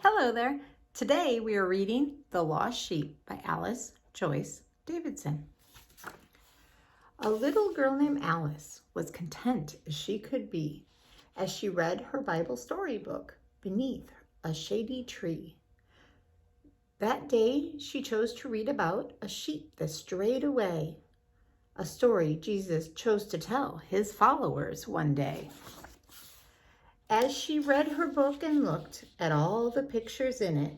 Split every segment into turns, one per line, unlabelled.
Hello there. Today we are reading The Lost Sheep by Joyce, Davidson. A little girl named Alice was content as she could be as she read her Bible storybook beneath a shady tree. That day she chose to read about a sheep that strayed away, a story Jesus chose to tell his followers one day. As she read her book and looked at all the pictures in it,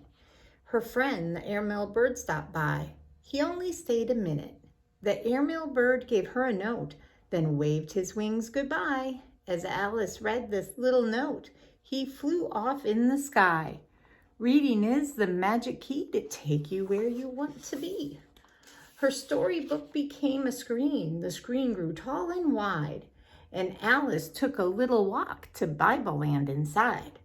her friend, the airmail bird, stopped by. He only stayed a minute. The airmail bird gave her a note, then waved his wings goodbye. As Alice read this little note, he flew off in the sky. Reading is the magic key to take you where you want to be. Her storybook became a screen. The screen grew tall and wide, and Alice took a little walk to Bibleland inside.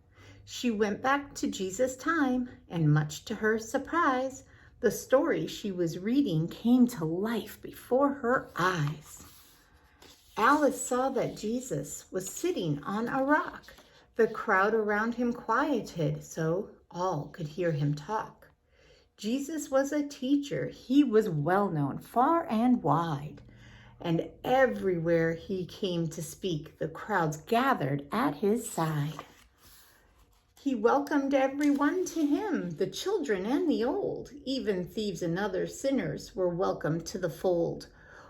She went back to Jesus' time, and much to her surprise, the story she was reading came to life before her eyes. Alice saw that Jesus was sitting on a rock. The crowd around him quieted so all could hear him talk. Jesus was a teacher. He was well known far and wide. And everywhere he came to speak, the crowds gathered at his side. He welcomed everyone to him, the children and the old. Even thieves and other sinners were welcomed to the fold.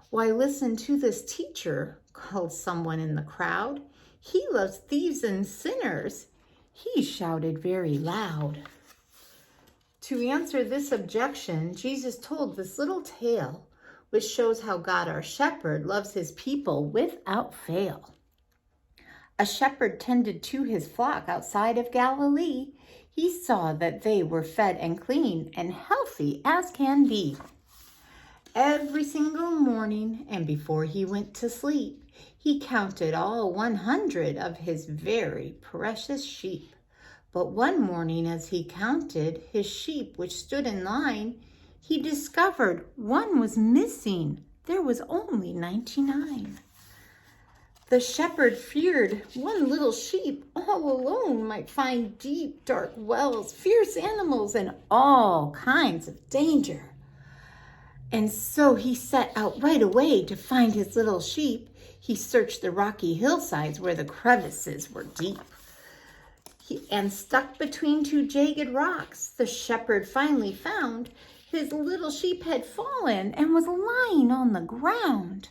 Why, listen to this teacher, called someone in the crowd. He loves thieves and sinners, he shouted very loud. To answer this objection, Jesus told this little tale, which shows how God, our shepherd, loves his people without fail. A shepherd tended to his flock outside of Galilee. He saw that they were fed and clean and healthy as can be. Every single morning and before he went to sleep, he counted all 100 of his very precious sheep. But one morning as he counted his sheep which stood in line, he discovered one was missing. There was only 99. The shepherd feared one little sheep all alone might find deep, dark wells, fierce animals, and all kinds of danger. And so he set out right away to find his little sheep. He searched the rocky hillsides where the crevices were deep. And stuck between two jagged rocks, the shepherd finally found his little sheep had fallen and was lying on the ground.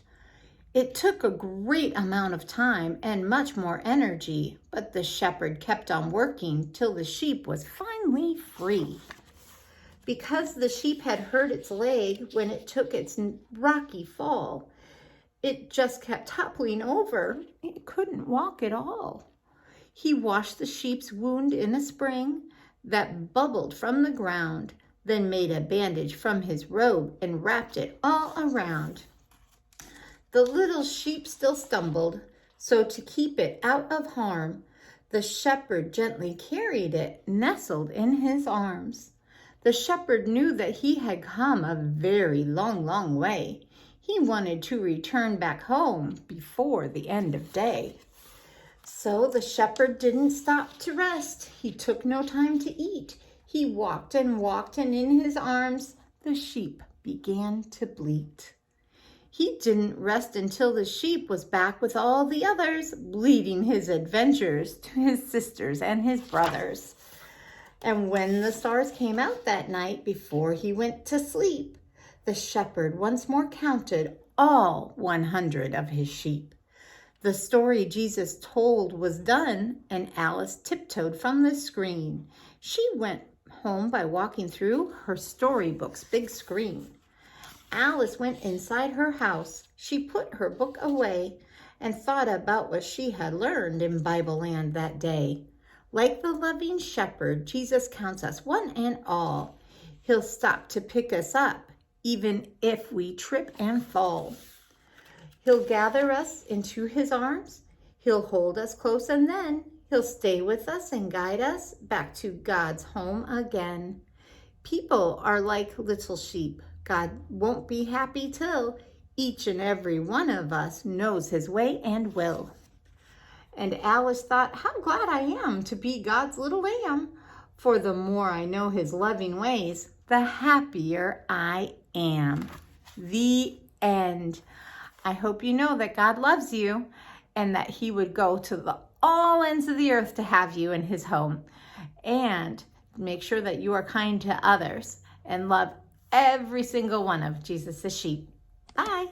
It took a great amount of time and much more energy, but the shepherd kept on working till the sheep was finally free. Because the sheep had hurt its leg when it took its rocky fall, it just kept toppling over. It couldn't walk at all. He washed the sheep's wound in a spring that bubbled from the ground, then made a bandage from his robe and wrapped it all around. The little sheep still stumbled, so to keep it out of harm, the shepherd gently carried it, nestled in his arms. The shepherd knew that he had come a very long, long way. He wanted to return back home before the end of day. So the shepherd didn't stop to rest. He took no time to eat. He walked, and in his arms the sheep began to bleat. He didn't rest until the sheep was back with all the others, bleating his adventures to his sisters and his brothers. And when the stars came out that night before he went to sleep, the shepherd once more counted all 100 of his sheep. The story Jesus told was done, and Alice tiptoed from the screen. She went home by walking through her storybook's big screen. Alice went inside her house. She put her book away and thought about what she had learned in Bibleland that day. Like the loving shepherd, Jesus counts us one and all. He'll stop to pick us up, even if we trip and fall. He'll gather us into his arms. He'll hold us close, and then he'll stay with us and guide us back to God's home again. People are like little sheep. God won't be happy till each and every one of us knows his way and will. And Alice thought, how glad I am to be God's little lamb, For the more I know his loving ways, the happier I am. The end. I hope you know that God loves you and that he would go to all ends of the earth to have you in his home. And make sure that you are kind to others and love every single one of Jesus' sheep. Bye.